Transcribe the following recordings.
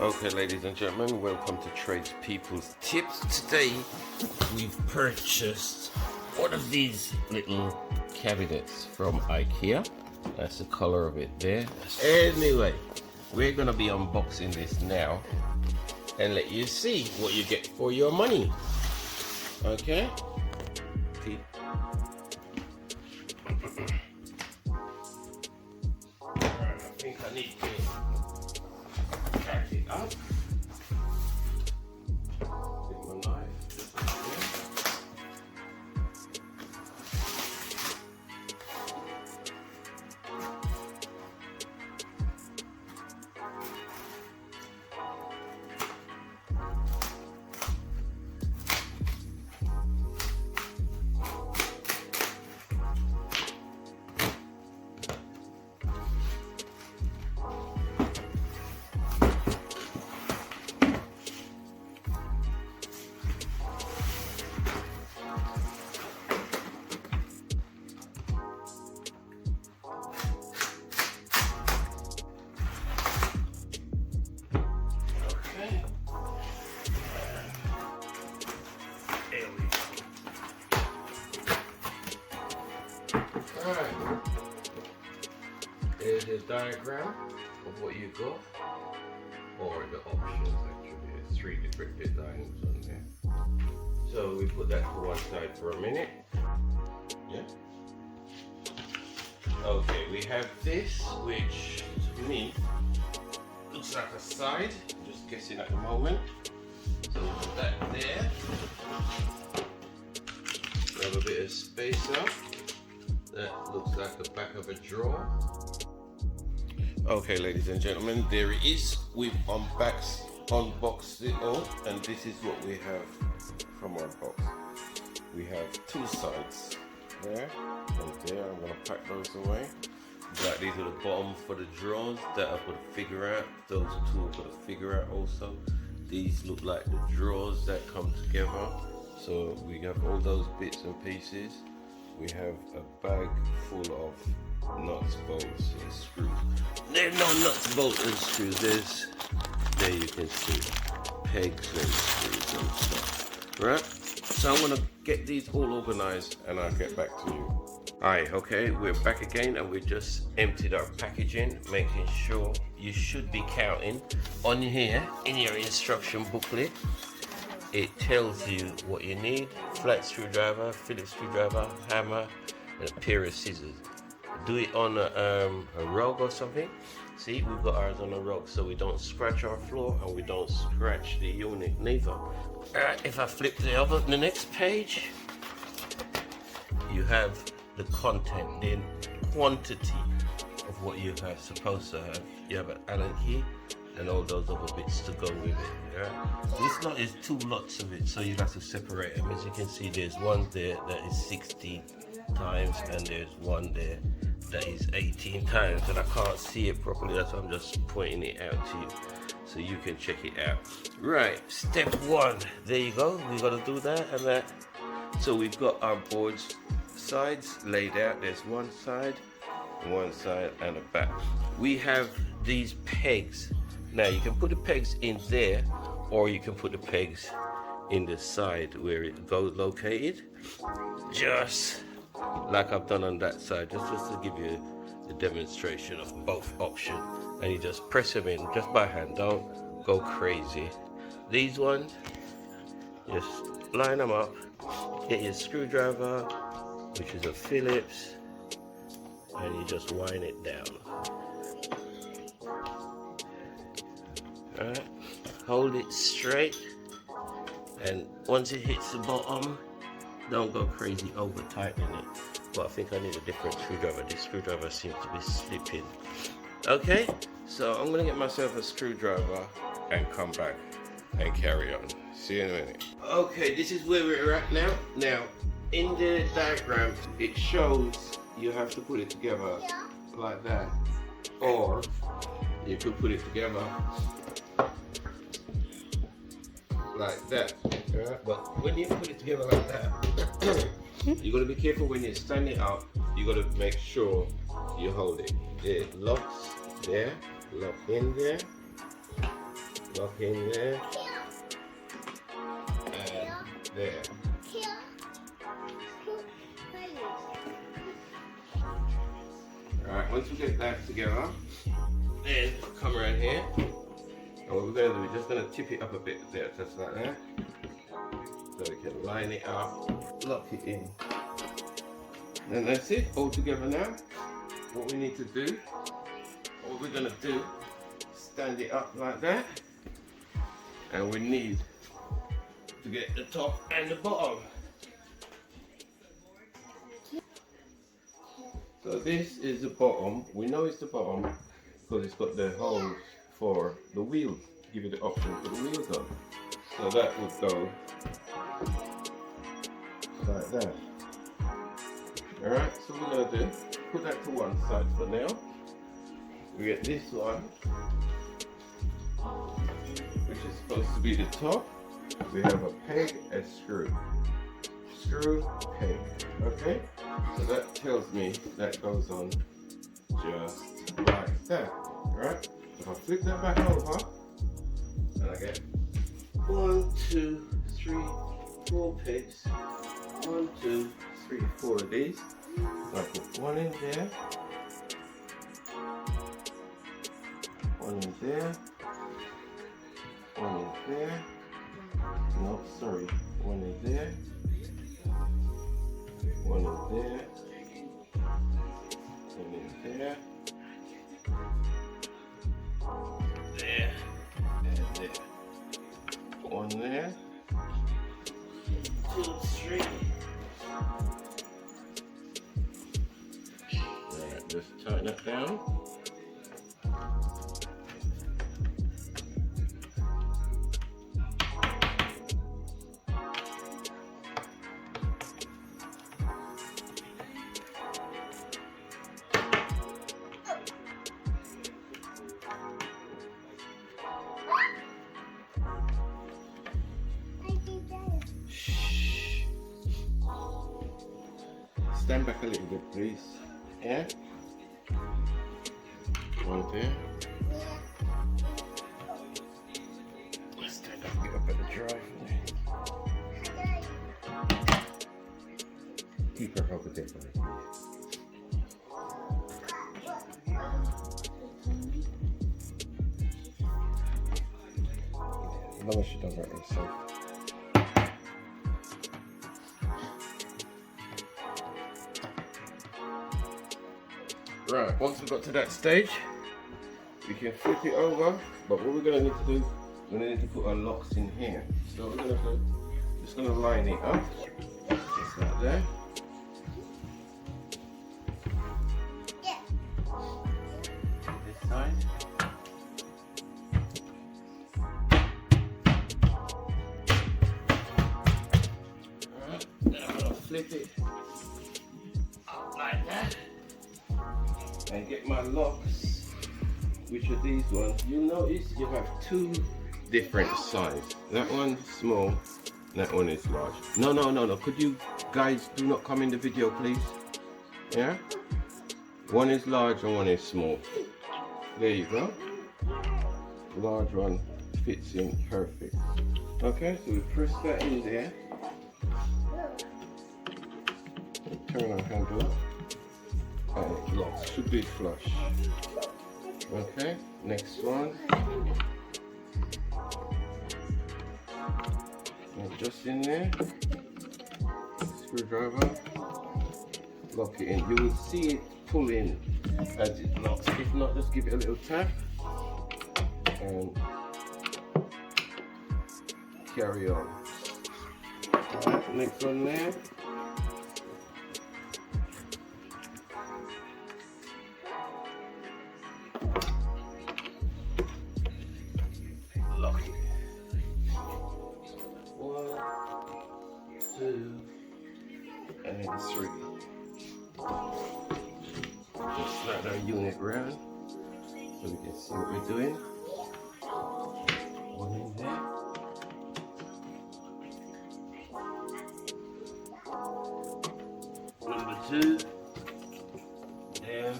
Okay, ladies and gentlemen, welcome to Tradespeople's Tips. Today we've purchased one of these little cabinets from IKEA. That's the color of it there. Anyway, we're gonna be unboxing this now and let you see what you get for your money. Okay? See? I think I need to catch it up. Take my knife. Just like this. Alright, there's a diagram of what you got, or the options actually. There's 3 different designs on there. So we put that to one side for a minute. Yeah. Okay, we have this, which to me looks like a side. I'm just guessing at the moment. So we'll put that there. We have a bit of space up. That looks like the back of a drawer. Okay, ladies and gentlemen, there it is. We've unboxed it all, and this is what we have from our box. We have 2 sides there and there. I'm gonna pack those away. Like these are the bottoms for the drawers that I've got to figure out. Those 2 I've got to figure out also. These look like the drawers that come together. So we have all those bits and pieces. We have a bag full of nuts, bolts, and screws. There are no nuts, bolts, and screws. There you can see pegs and screws and stuff. Right? So I'm gonna get these all organized and I'll get back to you. Alright, okay, we're back again and we just emptied our packaging, making sure you should be counting. On here, in your instruction booklet, it tells you what you need: flat screwdriver, Phillips screwdriver, hammer, and a pair of scissors. Do it on a rug or something. See, we've got ours on a rug so we don't scratch our floor and we don't scratch the unit neither. Alright, if I flip the next page, you have the content, the quantity of what you are supposed to have. You have an Allen key and all those other bits to go with it. Right? This lot is 2 lots of it, so you have to separate them. As you can see, there's one there that is 16 times, and there's one there that is 18 times, and I can't see it properly. That's why I'm just pointing it out to you, so you can check it out. Right, step 1. There you go. We got to do that and that. So we've got our boards sides laid out. There's one side, and a back. We have these pegs. Now you can put the pegs in there, or you can put the pegs in the side where it goes located, just like I've done on that side, just to give you the demonstration of both options. And you just press them in just by hand, don't go crazy. These ones, just line them up, get your screwdriver, which is a Phillips, and you just wind it down. Alright, hold it straight, and once it hits the bottom, don't go crazy over tightening it. But I think I need a different screwdriver. This screwdriver seems to be slipping. Okay, so I'm gonna get myself a screwdriver and come back and carry on. See you in a minute. Okay, this is where we're at now. Now, in the diagram, it shows you have to put it together like that, or you could put it together like that. Right? But when you put it together like that, you got to be careful when you stand it up. You got to make sure you hold it. It locks there, lock in there. Lock in there. And there. Alright, once we get that together, then come around here. And what we're going to do, we're just going to tip it up a bit there, just like that. So we can line it up, lock it in. And that's it, all together now. What we need to do, what we're going to do, stand it up like that. And we need to get the top and the bottom. So this is the bottom. We know it's the bottom because it's got the holes for the wheels. Give you the option to put the wheels on. So that would go like that. Alright, so what we're going to do, put that to one side for now. We get this one, which is supposed to be the top. We have a peg and screw. Screw, peg. Okay? So that tells me that goes on just like that. Alright? If I flip that back over, and I get 1, 2, 3, 4 pegs. 1, 2, 3, 4 of these. I put one in there. One in there. One in there. No, sorry. One in there. One in there. One in there. There. And there. One there. 2, 3. Alright, just tighten that down. Stand back a little bit, please. Yeah? One there. Stand up, get up at the drive. Keep her over there. As long as she does right herself. Right, once we got to that stage, we can flip it over, but what we're going to need to do, we're going to need to put our locks in here. So what we're going to do, just going to line it up, just like that. Yeah. This side. Alright, then I'm going to flip it up like that. And get my locks, which are these ones. You'll notice you have two different sizes. That one small, that one is large. No. Could you guys do not come in the video, please? Yeah? One is large and one is small. There you go. Large one fits in perfect. Okay, so we press that in there. Turn our handle up. And it locks, should be flush. Okay, next one. And just in there, screwdriver, lock it in. You will see it pull in as it locks. If not, just give it a little tap and carry on. Alright, next one there. Lock it. 1, 2, and 3. Just slide our unit around so we can see what we're doing. One in there. Number 2. There.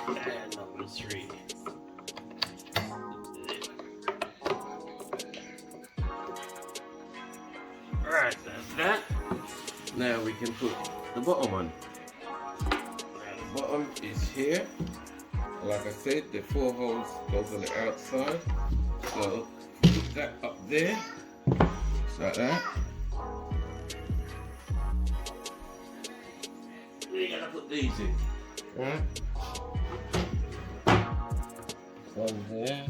And number 3. Now we can put the bottom on. Now the bottom is here. Like I said, the 4 holes goes on the outside. So put that up there, just like that. We're gonna put these in. Right? One there.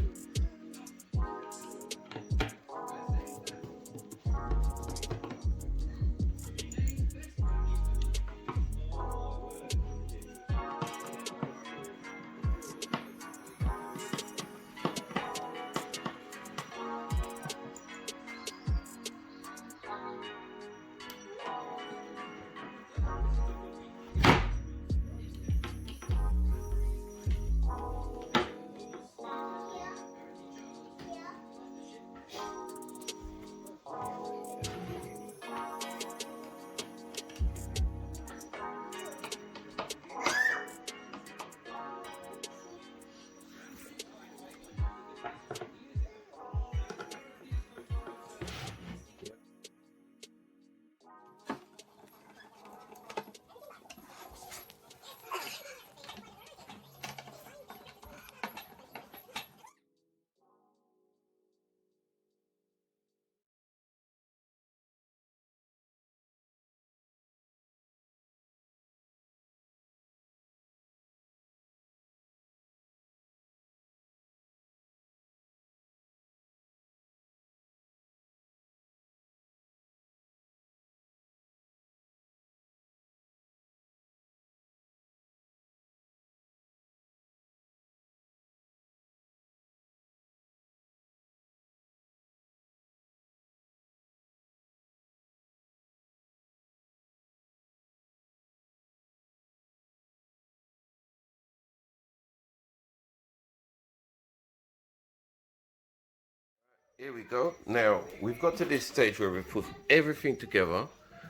Here we go. Now we've got to this stage where we've put everything together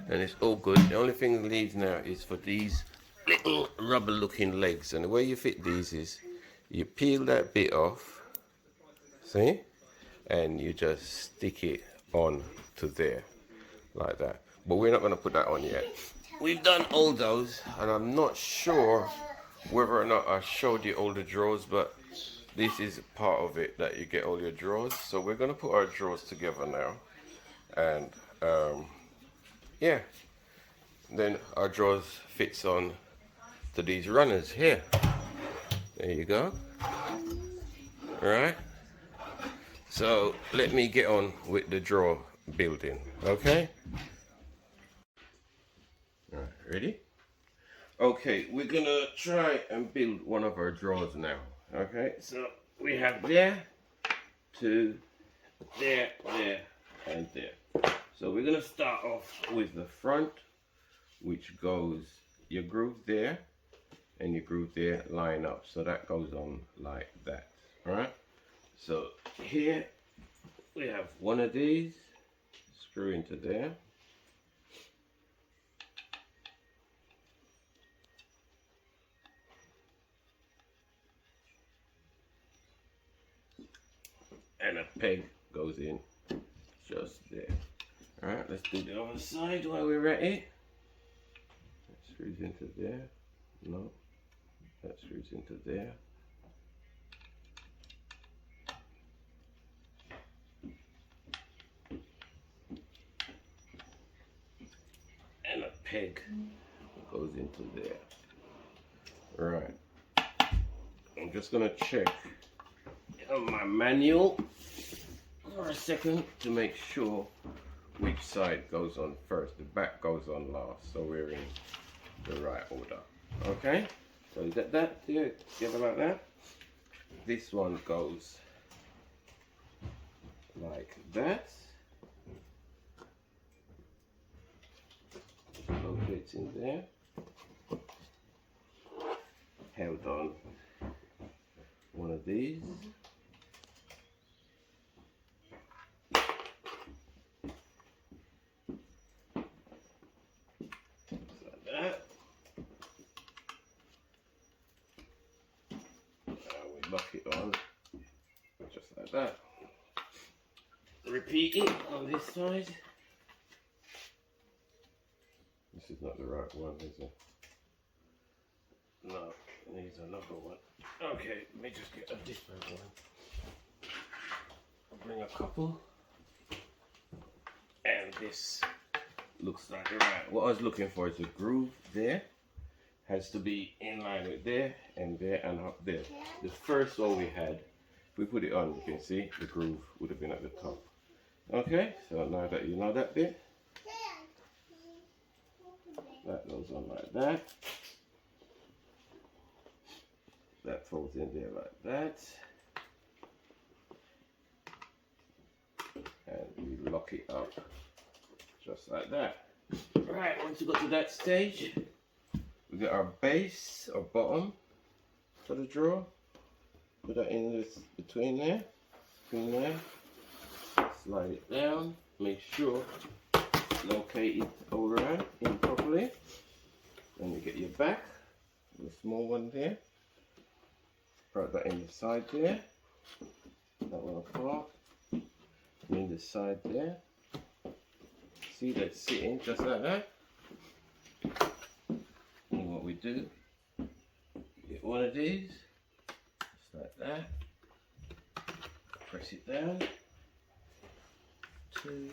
and it's all good. The only thing that leaves now is for these little rubber looking legs, and the way you fit these is you peel that bit off, see, and you just stick it on to there like that. But we're not going to put that on yet. We've done all those, and I'm not sure whether or not I showed you all the drawers, but this is part of it, that you get all your drawers. So we're going to put our drawers together now, and yeah, then our drawers fits on to these runners here. There you go. All right, so let me get on with the drawer building. Okay, all right, ready? Okay, we're gonna try and build one of our drawers now. Okay, so we have there, two, there, there, and there. So we're gonna start off with the front, which goes, your groove there and your groove there line up. So that goes on like that. All right, so here we have one of these, screw into there. And a peg goes in just there. All right, let's do the other side while we're at it. That screws into there. No, that screws into there. And a peg goes into there. All right, I'm just gonna check on my manual for a second to make sure which side goes on first. The back goes on last, so we're in the right order. Okay, so you get that together like that. This one goes like that. Locates in there. Held on one of these. Lock it on just like that. Repeat it on this side. this is not the right one, is it? No, it needs another one. Okay, let me just get a different one. I'll bring a couple. And this looks like the right. What I was looking for is a groove there. Has to be in line with there and up there. The first one we had, we put it on, you can see the groove would have been at the top. Okay, so now that you know that bit, that goes on like that. That folds in there like that. And we lock it up just like that. Right, once you got to that stage, we got our base or bottom for the drawer. Put that in this between there. Slide it down. Make sure locate it all around in properly. Then you get your back, the small one there. Put that in the side there. That one apart. In the side there. See that sitting just like that. And what we do, get one of these, just like that. Press it down. 2.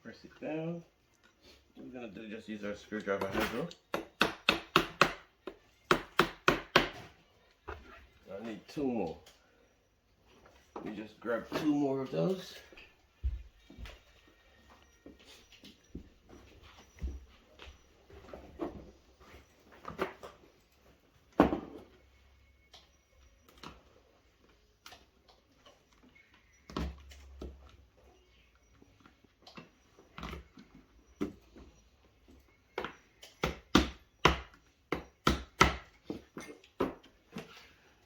Press it down. What we're gonna do is just use our screwdriver handle. I need 2 more. We just grab 2 more of those.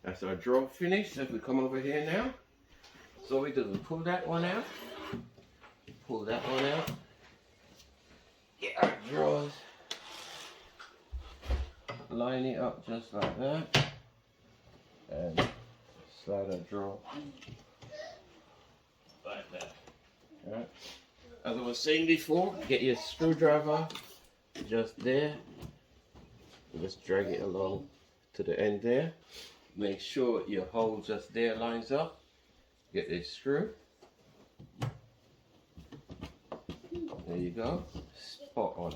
That's our drawer finished. If we come over here now, so we do, we pull that one out, pull that one out, get our drawers, line it up just like that, and slide our drawer like that. Alright. As I was saying before, get your screwdriver just there, just drag it along to the end there. Make sure your hole just there lines up. Get this screw. There you go. Spot on.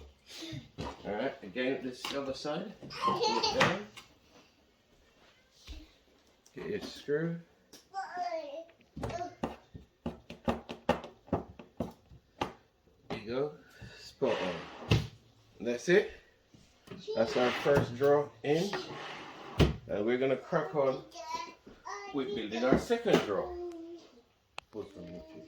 Alright, again this other side. Pull it down. Get your screw. There you go. Spot on. And that's it. That's our first drawer in. And we're going to crack on with building our second drawer. Put some YouTube.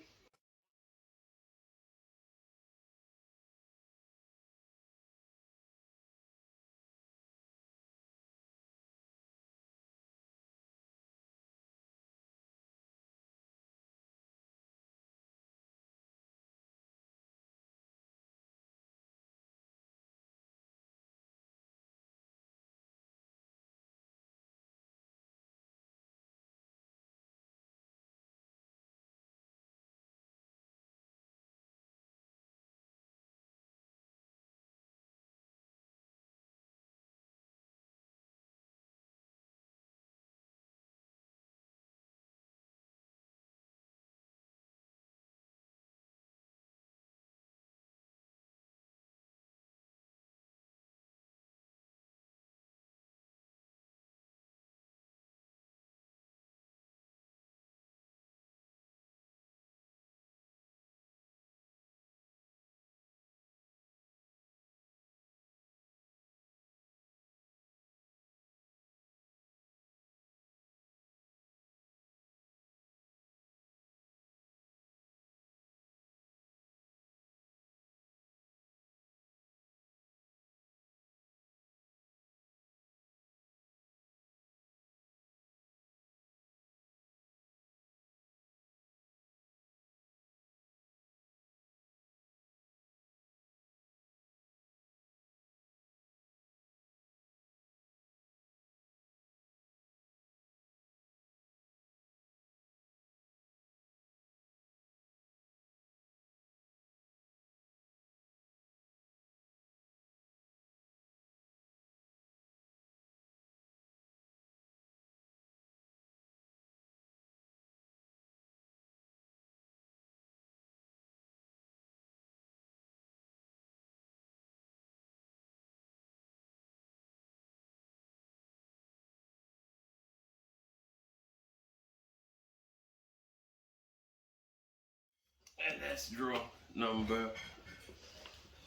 And that's drawer number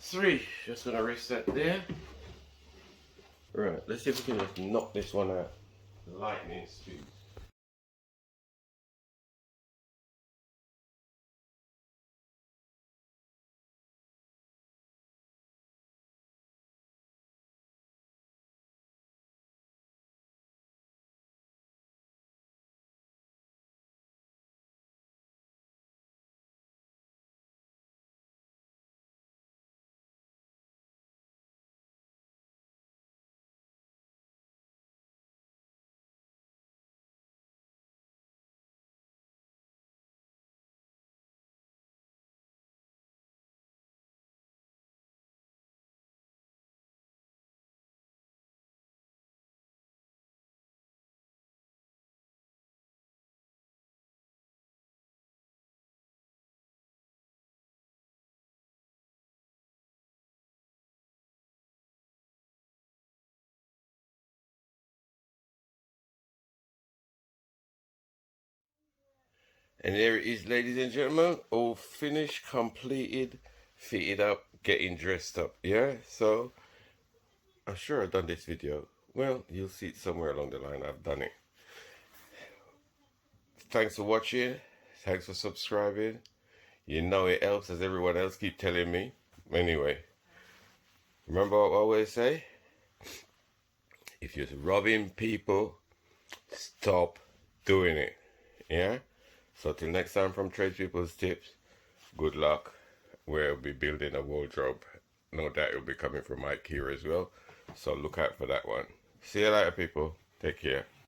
3. Just gonna rest that there. Right, let's see if we can just knock this one out. Lightning speed. And there it is, ladies and gentlemen, all finished, completed, fitted up, getting dressed up. Yeah, so I'm sure I've done this video. Well, you'll see it somewhere along the line. I've done it. Thanks for watching. Thanks for subscribing. You know it helps, as everyone else keep telling me. Anyway, remember what I always say? If you're robbing people, stop doing it. Yeah? So till next time from Tradespeople's Tips, good luck. We'll be building a wardrobe. No doubt it'll be coming from IKEA as well. So look out for that one. See you later, people. Take care.